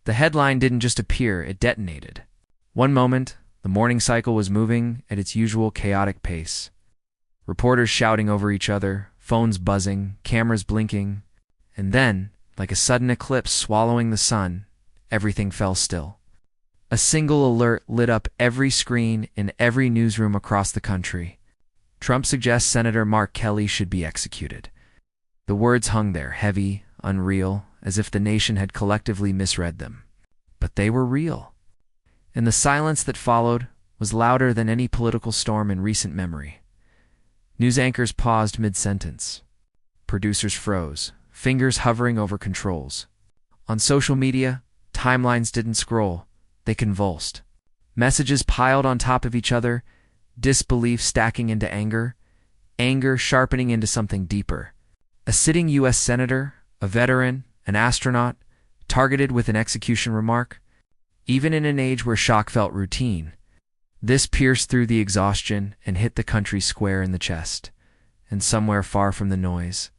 The headline didn't just appear, it detonated. One moment, the morning cycle was moving at its usual chaotic pace. Reporters shouting over each other, phones buzzing, cameras blinking, and then, like a sudden eclipse swallowing the sun, everything fell still. A single alert lit up every screen in every newsroom across the country. Trump suggests Senator Mark Kelly should be executed. The words hung there, heavy, unreal, as if the nation had collectively misread them. But they were real. And the silence that followed was louder than any political storm in recent memory. News anchors paused mid-sentence. Producers froze, fingers hovering over controls. On social media, timelines didn't scroll, they convulsed. Messages piled on top of each other, disbelief stacking into anger, anger sharpening into something deeper. A sitting U.S. senator, a veteran, an astronaut, targeted with an execution remark. Even in an age where shock felt routine, this pierced through the exhaustion and hit the country square in the chest. And somewhere far from the noise,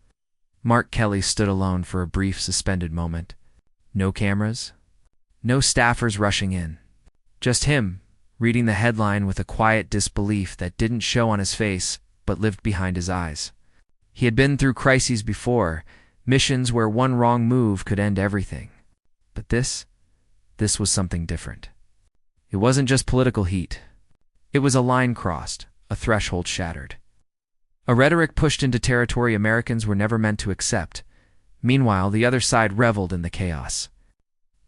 Mark Kelly stood alone for a brief suspended moment. No cameras, no staffers rushing in. Just him, reading the headline with a quiet disbelief that didn't show on his face but lived behind his eyes. He had been through crises before, missions where one wrong move could end everything. But this was something different. It wasn't just political heat. It was a line crossed, a threshold shattered. A rhetoric pushed into territory Americans were never meant to accept. Meanwhile, the other side reveled in the chaos.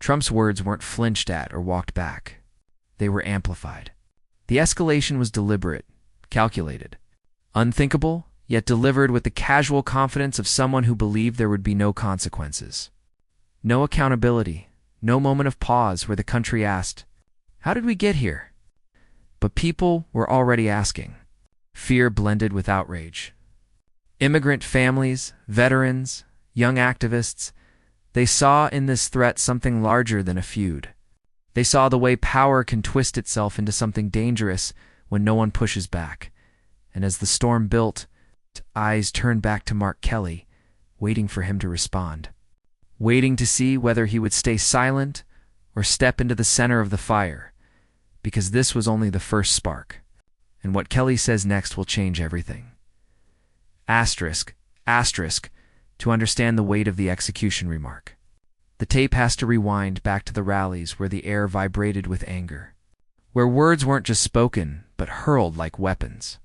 Trump's words weren't flinched at or walked back. They were amplified. The escalation was deliberate, calculated, unthinkable, yet delivered with the casual confidence of someone who believed there would be no consequences. No accountability, no moment of pause where the country asked, "How did we get here?" But people were already asking. Fear blended with outrage. Immigrant families, veterans, young activists, they saw in this threat something larger than a feud. They saw the way power can twist itself into something dangerous when no one pushes back. And as the storm built, eyes turned back to Mark Kelly, waiting for him to respond. Waiting to see whether he would stay silent or step into the center of the fire. Because this was only the first spark. And what Kelly says next will change everything. Asterisk, to understand the weight of the execution remark. The tape has to rewind back to the rallies where the air vibrated with anger. Where words weren't just spoken, but hurled like weapons.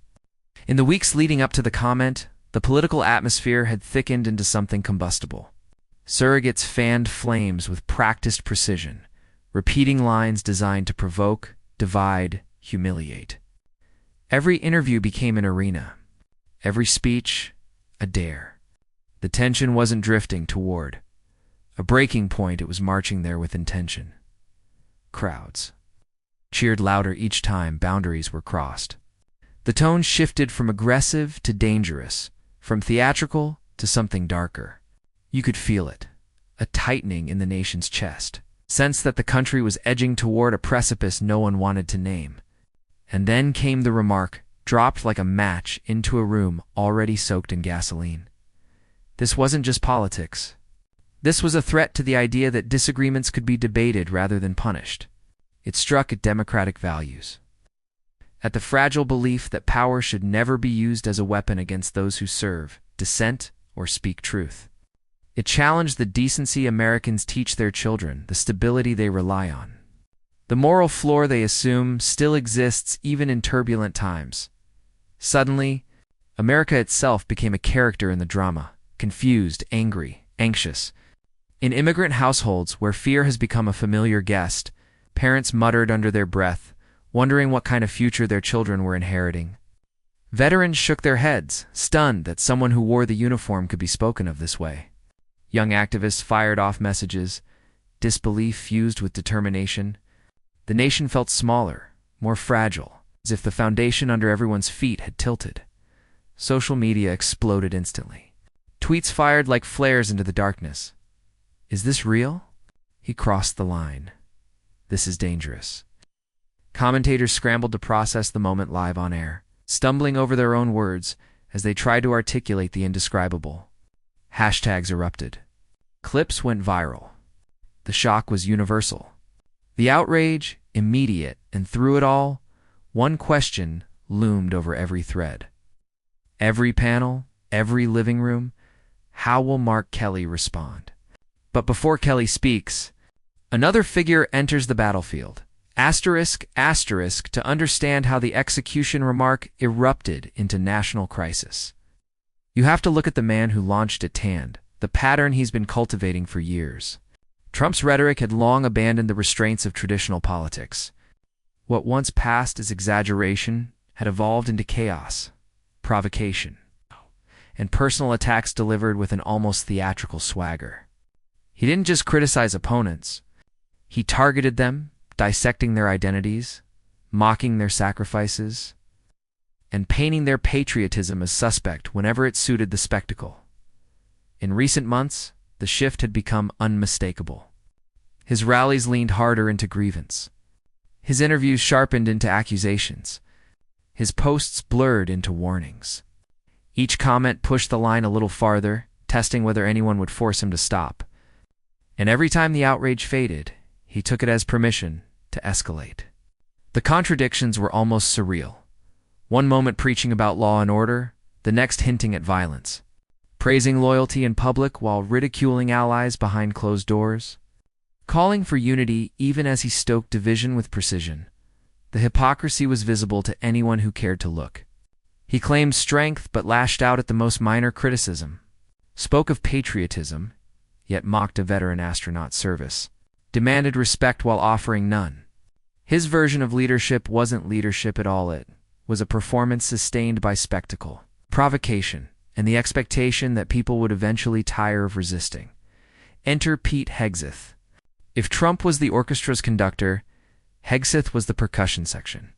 In the weeks leading up to the comment, the political atmosphere had thickened into something combustible. Surrogates fanned flames with practiced precision, repeating lines designed to provoke, divide, humiliate. Every interview became an arena. Every speech, a dare. The tension wasn't drifting toward a breaking point, it was marching there with intention. Crowds cheered louder each time boundaries were crossed. The tone shifted from aggressive to dangerous, from theatrical to something darker. You could feel it, a tightening in the nation's chest, sense that the country was edging toward a precipice no one wanted to name. And then came the remark, dropped like a match into a room already soaked in gasoline. This wasn't just politics. This was a threat to the idea that disagreements could be debated rather than punished. It struck at democratic values. At the fragile belief that power should never be used as a weapon against those who serve, dissent, or speak truth. It challenged the decency Americans teach their children, the stability they rely on. The moral floor they assume still exists even in turbulent times. Suddenly, America itself became a character in the drama, confused, angry, anxious. In immigrant households where fear has become a familiar guest, parents muttered under their breath, wondering what kind of future their children were inheriting. Veterans shook their heads, stunned that someone who wore the uniform could be spoken of this way. Young activists fired off messages, disbelief fused with determination. The nation felt smaller, more fragile, as if the foundation under everyone's feet had tilted. Social media exploded instantly. Tweets fired like flares into the darkness. Is this real? He crossed the line. This is dangerous. Commentators scrambled to process the moment live on air, stumbling over their own words as they tried to articulate the indescribable. Hashtags erupted. Clips went viral. The shock was universal. The outrage, immediate, and through it all, one question loomed over every thread. Every panel, every living room, how will Mark Kelly respond? But before Kelly speaks, another figure enters the battlefield. Asterisk, asterisk, to understand how the execution remark erupted into national crisis. You have to look at the man who launched it hand, the pattern he's been cultivating for years. Trump's rhetoric had long abandoned the restraints of traditional politics. What once passed as exaggeration had evolved into chaos, provocation, and personal attacks delivered with an almost theatrical swagger. He didn't just criticize opponents. He targeted them, dissecting their identities, mocking their sacrifices, and painting their patriotism as suspect whenever it suited the spectacle. In recent months, the shift had become unmistakable. His rallies leaned harder into grievance. His interviews sharpened into accusations. His posts blurred into warnings. Each comment pushed the line a little farther, testing whether anyone would force him to stop. And every time the outrage faded, he took it as permission to escalate. The contradictions were almost surreal. One moment preaching about law and order, the next hinting at violence. Praising loyalty in public while ridiculing allies behind closed doors. Calling for unity even as he stoked division with precision. The hypocrisy was visible to anyone who cared to look. He claimed strength but lashed out at the most minor criticism. Spoke of patriotism, yet mocked a veteran astronaut service. Demanded respect while offering none. His version of leadership wasn't leadership at all. It was a performance sustained by spectacle, provocation, and the expectation that people would eventually tire of resisting. Enter Pete Hegseth. If Trump was the orchestra's conductor, Hegseth was the percussion section,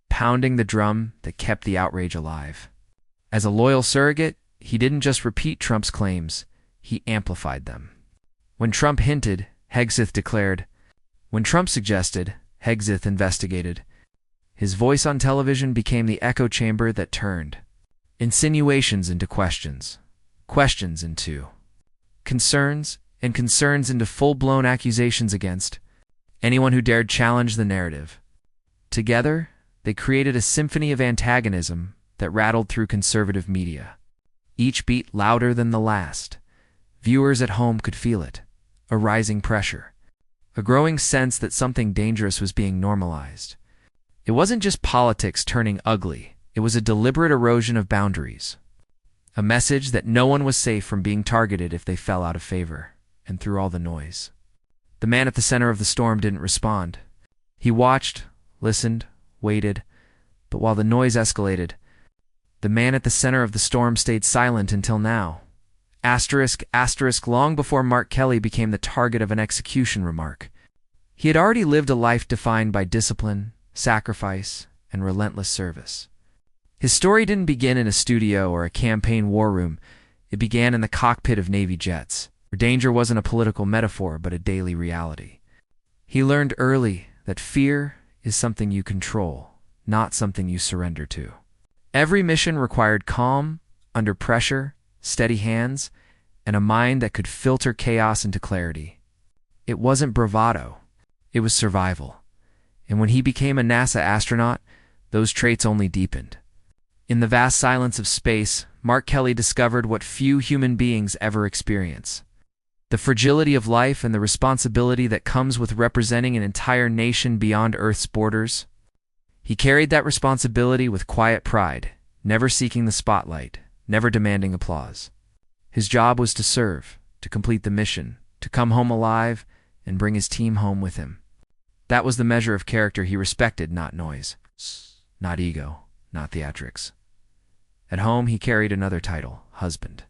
pounding the drum that kept the outrage alive. As a loyal surrogate, he didn't just repeat Trump's claims, he amplified them. When Trump hinted, Hegseth declared. When Trump suggested, Hegseth investigated. His voice on television became the echo chamber that turned insinuations into questions, questions into concerns, and concerns into full-blown accusations against anyone who dared challenge the narrative. Together, they created a symphony of antagonism that rattled through conservative media. Each beat louder than the last. Viewers at home could feel it, a rising pressure, a growing sense that something dangerous was being normalized. It wasn't just politics turning ugly, it was a deliberate erosion of boundaries. A message that no one was safe from being targeted if they fell out of favor, and through all the noise. The man at the center of the storm didn't respond. He watched, listened, waited, but while the noise escalated, the man at the center of the storm stayed silent until now. Asterisk, asterisk, long before Mark Kelly became the target of an execution remark. He had already lived a life defined by discipline, sacrifice, and relentless service. His story didn't begin in a studio or a campaign war room. It began in the cockpit of Navy jets, where danger wasn't a political metaphor but a daily reality. He learned early that fear is something you control, not something you surrender to. Every mission required calm, under pressure, steady hands, and a mind that could filter chaos into clarity. It wasn't bravado, it was survival. And when he became a NASA astronaut, those traits only deepened. In the vast silence of space, Mark Kelly discovered what few human beings ever experience: the fragility of life and the responsibility that comes with representing an entire nation beyond Earth's borders. He carried that responsibility with quiet pride, never seeking the spotlight, never demanding applause. His job was to serve, to complete the mission, to come home alive, and bring his team home with him. That was the measure of character he respected, not noise, not ego, not theatrics. At home, he carried another title, husband.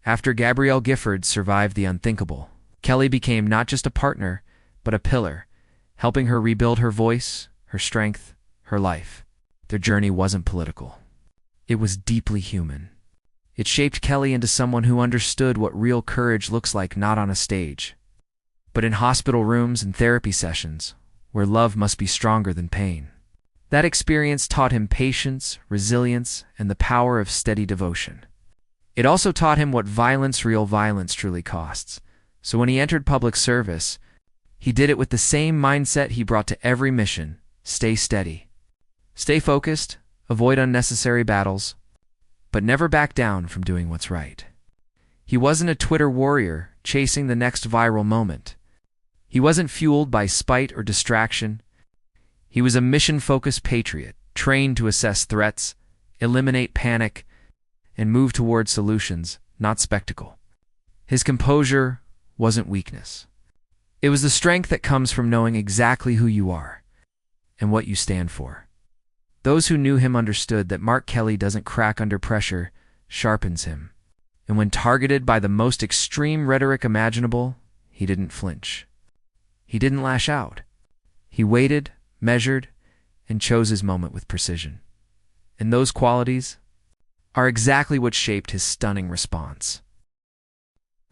After Gabrielle Gifford survived the unthinkable, Kelly became not just a partner, but a pillar, helping her rebuild her voice, her strength, her life. Their journey wasn't political. It was deeply human. It shaped Kelly into someone who understood what real courage looks like, not on a stage, but in hospital rooms and therapy sessions, where love must be stronger than pain. That experience taught him patience, resilience, and the power of steady devotion. It also taught him what violence, real violence, truly costs: So when he entered public service, he did it with the same mindset he brought to every mission: stay steady. Stay focused, avoid unnecessary battles, but never back down from doing what's right. He wasn't a Twitter warrior chasing the next viral moment. He wasn't fueled by spite or distraction. He was a mission-focused patriot, trained to assess threats, eliminate panic, and move toward solutions, not spectacle. His composure wasn't weakness. It was the strength that comes from knowing exactly who you are and what you stand for. Those who knew him understood that Mark Kelly doesn't crack under pressure, sharpens him. And when targeted by the most extreme rhetoric imaginable, he didn't flinch. He didn't lash out. He waited, measured, and chose his moment with precision. And those qualities are exactly what shaped his stunning response.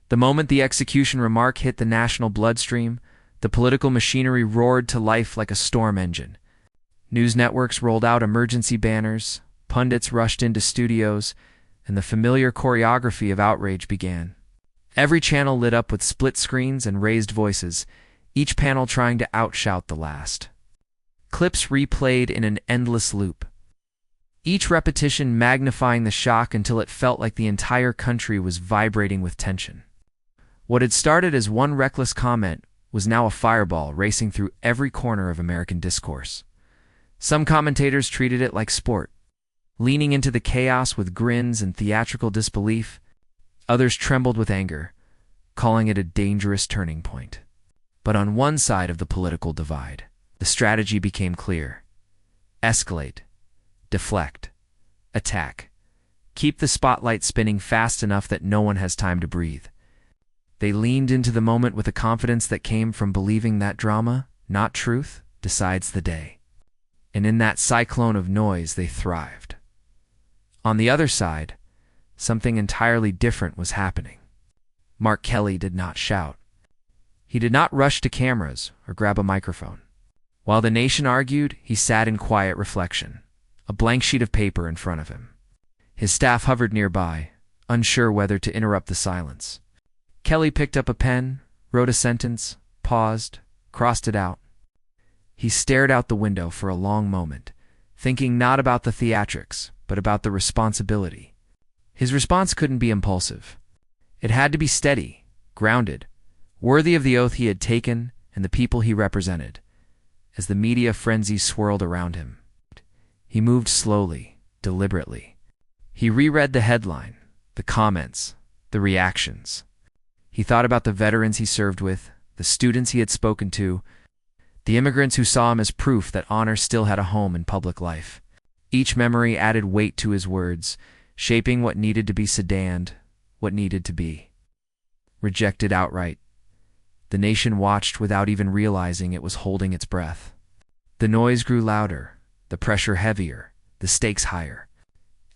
The moment the execution remark hit the national bloodstream, the political machinery roared to life like a storm engine. News networks rolled out emergency banners, pundits rushed into studios, and the familiar choreography of outrage began. Every channel lit up with split screens and raised voices, each panel trying to outshout the last. Clips replayed in an endless loop, each repetition magnifying the shock until it felt like the entire country was vibrating with tension. What had started as one reckless comment was now a fireball racing through every corner of American discourse. Some commentators treated it like sport, leaning into the chaos with grins and theatrical disbelief. Others trembled with anger, calling it a dangerous turning point. But on one side of the political divide, the strategy became clear: escalate, deflect, attack. Keep the spotlight spinning fast enough that no one has time to breathe. They leaned into the moment with a confidence that came from believing that drama, not truth, decides the day. And in that cyclone of noise, they thrived. On the other side, something entirely different was happening. Mark Kelly did not shout. He did not rush to cameras or grab a microphone. While the nation argued, he sat in quiet reflection, a blank sheet of paper in front of him. His staff hovered nearby, unsure whether to interrupt the silence. Kelly picked up a pen, wrote a sentence, paused, crossed it out. He stared out the window for a long moment, thinking not about the theatrics, but about the responsibility. His response couldn't be impulsive. It had to be steady, grounded, worthy of the oath he had taken and the people he represented. As the media frenzy swirled around him, he moved slowly, deliberately. He reread the headline, the comments, the reactions. He thought about the veterans he served with, the students he had spoken to, the immigrants who saw him as proof that honor still had a home in public life. Each memory added weight to his words, shaping what needed to be sedaned, what needed to be rejected outright. The nation watched without even realizing it was holding its breath. The noise grew louder, the pressure heavier, the stakes higher.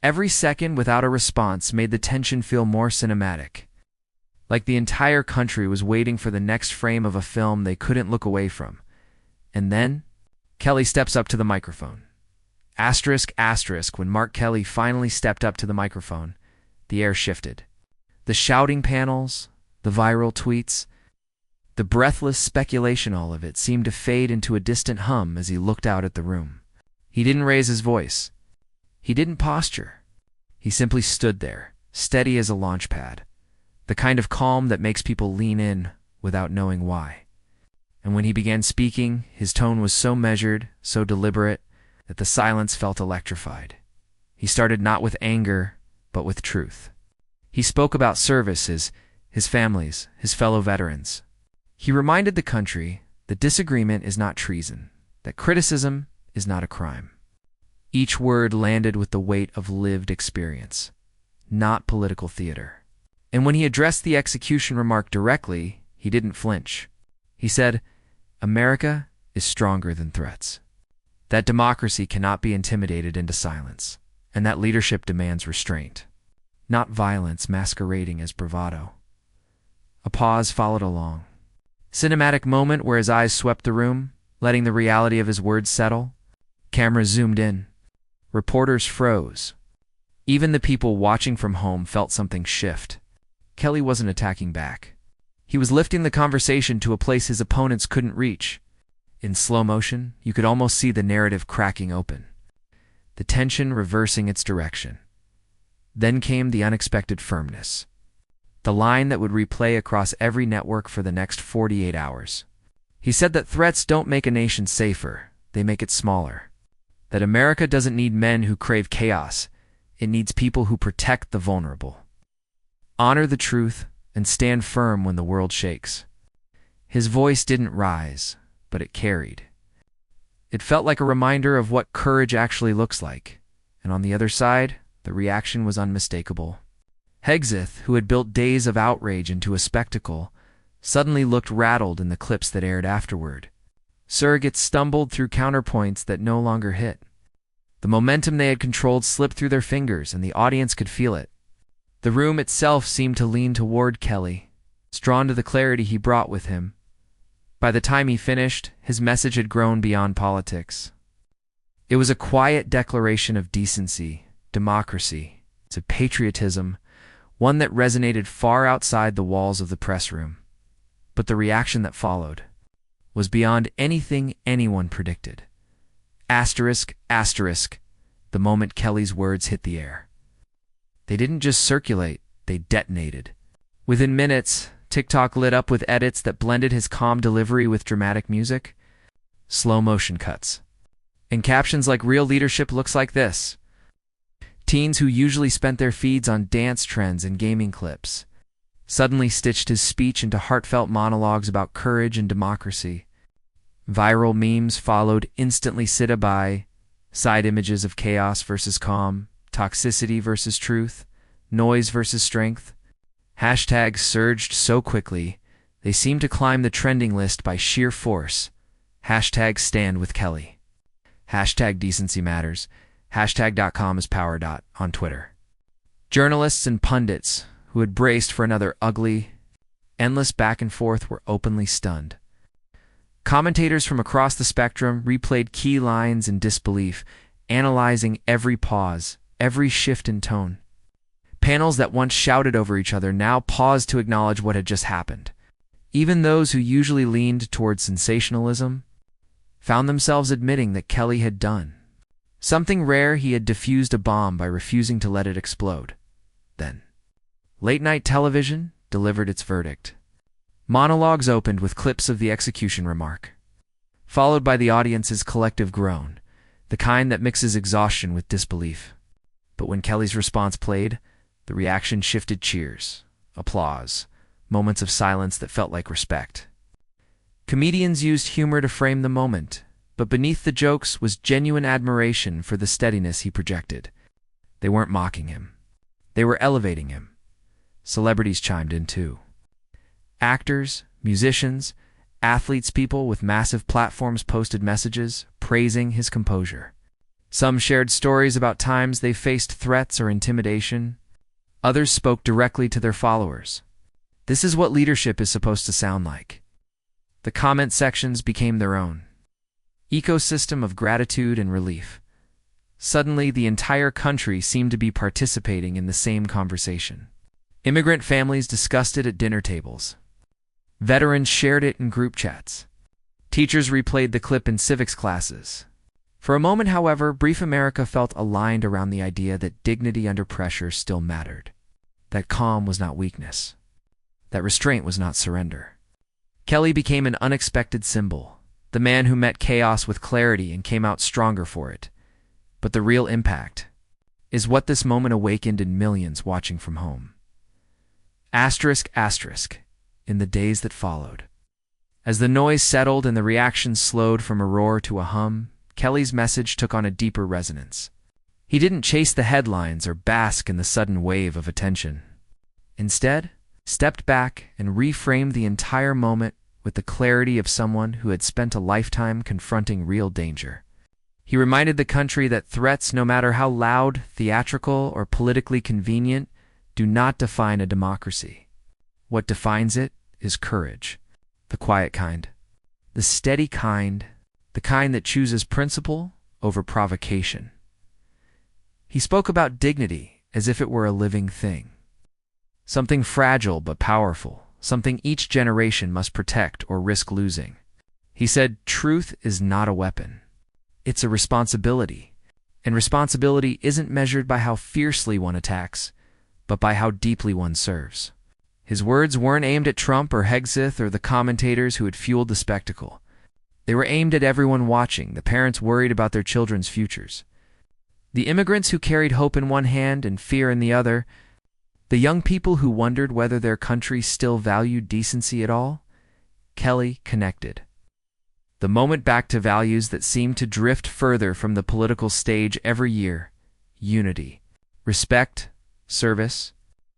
Every second without a response made the tension feel more cinematic, like the entire country was waiting for the next frame of a film they couldn't look away from. And then, Kelly steps up to the microphone. Asterisk, asterisk, when Mark Kelly finally stepped up to the microphone, the air shifted. The shouting panels, the viral tweets, the breathless speculation, all of it seemed to fade into a distant hum as he looked out at the room. He didn't raise his voice. He didn't posture. He simply stood there, steady as a launch pad, the kind of calm that makes people lean in without knowing why. And when he began speaking, his tone was so measured, so deliberate, that the silence felt electrified. He started not with anger, but with truth. He spoke about services, his families, his fellow veterans. He reminded the country that disagreement is not treason, that criticism is not a crime. Each word landed with the weight of lived experience, not political theater. And when he addressed the execution remark directly, he didn't flinch. He said, "America is stronger than threats. That democracy cannot be intimidated into silence, and that leadership demands restraint, not violence masquerading as bravado." A pause followed along. Cinematic moment where his eyes swept the room, letting the reality of his words settle. Cameras zoomed in. Reporters froze. Even the people watching from home felt something shift. Kelly wasn't attacking back. He was lifting the conversation to a place his opponents couldn't reach. In slow motion, you could almost see the narrative cracking open, the tension reversing its direction. Then came the unexpected firmness, the line that would replay across every network for the next 48 hours. He said that threats don't make a nation safer, they make it smaller. That America doesn't need men who crave chaos, it needs people who protect the vulnerable. Honor the truth and stand firm when the world shakes. His voice didn't rise, but it carried. It felt like a reminder of what courage actually looks like, and on the other side, the reaction was unmistakable. Hegseth, who had built days of outrage into a spectacle, suddenly looked rattled in the clips that aired afterward. Surrogates stumbled through counterpoints that no longer hit. The momentum they had controlled slipped through their fingers, and the audience could feel it. The room itself seemed to lean toward Kelly, drawn to the clarity he brought with him. By the time he finished, his message had grown beyond politics. It was a quiet declaration of decency, democracy, to patriotism, one that resonated far outside the walls of the press room. But the reaction that followed was beyond anything anyone predicted. Asterisk, asterisk, the moment Kelly's words hit the air. They didn't just circulate, they detonated. Within minutes, TikTok lit up with edits that blended his calm delivery with dramatic music, slow motion cuts, and captions like "Real leadership looks like this." Teens who usually spent their feeds on dance trends and gaming clips suddenly stitched his speech into heartfelt monologues about courage and democracy. Viral memes followed, instantly sit by, side images of chaos versus calm, toxicity versus truth, noise versus strength. Hashtags surged so quickly, they seemed to climb the trending list by sheer force. Hashtag stand with Kelly. Hashtag decency matters. Hashtag.com is power. On Twitter. Journalists and pundits who had braced for another ugly, endless back and forth were openly stunned. Commentators from across the spectrum replayed key lines in disbelief, analyzing every pause, every shift in tone. Panels that once shouted over each other now paused to acknowledge what had just happened. Even those who usually leaned toward sensationalism found themselves admitting that Kelly had done something rare. He had diffused a bomb by refusing to let it explode. Then, late-night television delivered its verdict. Monologues opened with clips of the execution remark, followed by the audience's collective groan, the kind that mixes exhaustion with disbelief. But when Kelly's response played, the reaction shifted: cheers, applause, moments of silence that felt like respect. Comedians used humor to frame the moment, but beneath the jokes was genuine admiration for the steadiness he projected. They weren't mocking him. They were elevating him. Celebrities chimed in too. Actors, musicians, athletes, people with massive platforms posted messages praising his composure. Some shared stories about times they faced threats or intimidation. Others spoke directly to their followers. This is what leadership is supposed to sound like. The comment sections became their own ecosystem of gratitude and relief. Suddenly, the entire country seemed to be participating in the same conversation. Immigrant families discussed it at dinner tables. Veterans shared it in group chats. Teachers replayed the clip in civics classes. For a moment, however, brief America felt aligned around the idea that dignity under pressure still mattered, that calm was not weakness, that restraint was not surrender. Kelly became an unexpected symbol, the man who met chaos with clarity and came out stronger for it. But the real impact is what this moment awakened in millions watching from home. Asterisk, asterisk, in the days that followed. As the noise settled and the reaction slowed from a roar to a hum, Kelly's message took on a deeper resonance. He didn't chase the headlines or bask in the sudden wave of attention. Instead, stepped back and reframed the entire moment with the clarity of someone who had spent a lifetime confronting real danger. He reminded the country that threats, no matter how loud, theatrical, or politically convenient, do not define a democracy. What defines it is courage, the quiet kind, the steady kind, the kind that chooses principle over provocation. He spoke about dignity as if it were a living thing, something fragile but powerful, something each generation must protect or risk losing. He said, "Truth is not a weapon. It's a responsibility. And responsibility isn't measured by how fiercely one attacks, but by how deeply one serves." His words weren't aimed at Trump or Hegseth or the commentators who had fueled the spectacle. They were aimed at everyone watching, the parents worried about their children's futures, the immigrants who carried hope in one hand and fear in the other, the young people who wondered whether their country still valued decency at all. Kelly connected the moment back to values that seemed to drift further from the political stage every year: unity, respect, service.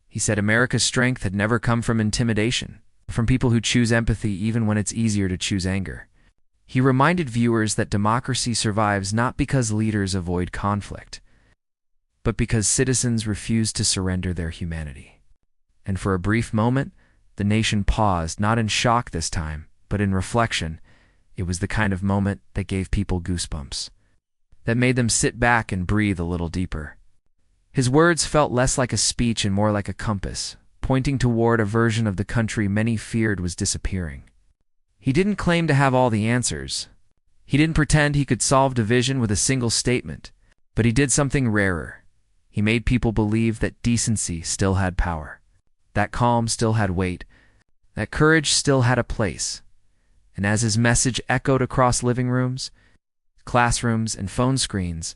He said America's strength had never come from intimidation, from people who choose empathy even when it's easier to choose anger. He reminded viewers that democracy survives not because leaders avoid conflict, but because citizens refuse to surrender their humanity. And for a brief moment, the nation paused, not in shock this time, but in reflection. It was the kind of moment that gave people goosebumps, that made them sit back and breathe a little deeper. His words felt less like a speech and more like a compass, pointing toward a version of the country many feared was disappearing. He didn't claim to have all the answers. He didn't pretend he could solve division with a single statement, but he did something rarer. He made people believe that decency still had power, that calm still had weight, that courage still had a place. And as his message echoed across living rooms, classrooms, and phone screens,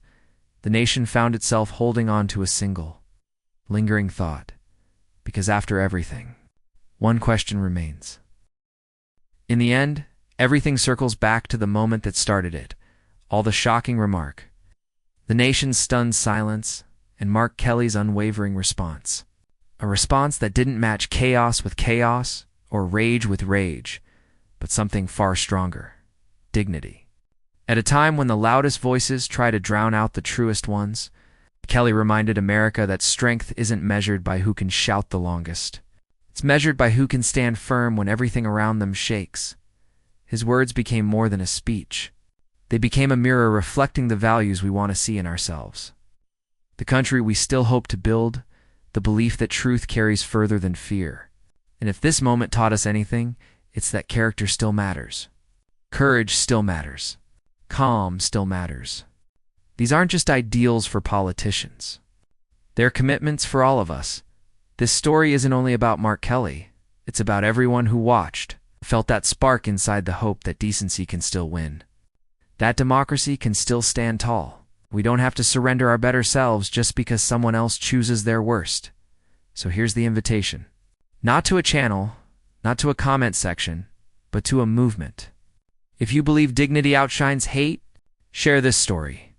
the nation found itself holding on to a single, lingering thought. Because after everything, one question remains. In the end, everything circles back to the moment that started it, all the shocking remark, the nation's stunned silence, and Mark Kelly's unwavering response. A response that didn't match chaos with chaos or rage with rage, but something far stronger: dignity. At a time when the loudest voices try to drown out the truest ones, Kelly reminded America that strength isn't measured by who can shout the longest. It's measured by who can stand firm when everything around them shakes. His words became more than a speech. They became a mirror reflecting the values we want to see in ourselves, the country we still hope to build, the belief that truth carries further than fear. And if this moment taught us anything, it's that character still matters. Courage still matters. Calm still matters. These aren't just ideals for politicians. They're commitments for all of us. This story isn't only about Mark Kelly. It's about everyone who watched, felt that spark inside the hope that decency can still win, that democracy can still stand tall. We don't have to surrender our better selves just because someone else chooses their worst. So here's the invitation. Not to a channel, not to a comment section, but to a movement. If you believe dignity outshines hate, share this story.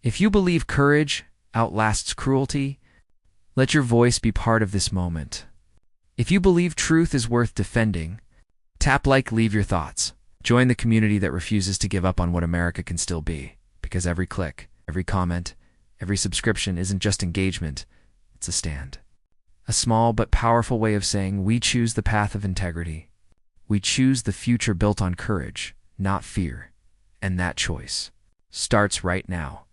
If you believe courage outlasts cruelty, let your voice be part of this moment. If you believe truth is worth defending, tap like, leave your thoughts. Join the community that refuses to give up on what America can still be, because every click, every comment, every subscription isn't just engagement, it's a stand. A small but powerful way of saying we choose the path of integrity. We choose the future built on courage, not fear. And that choice starts right now.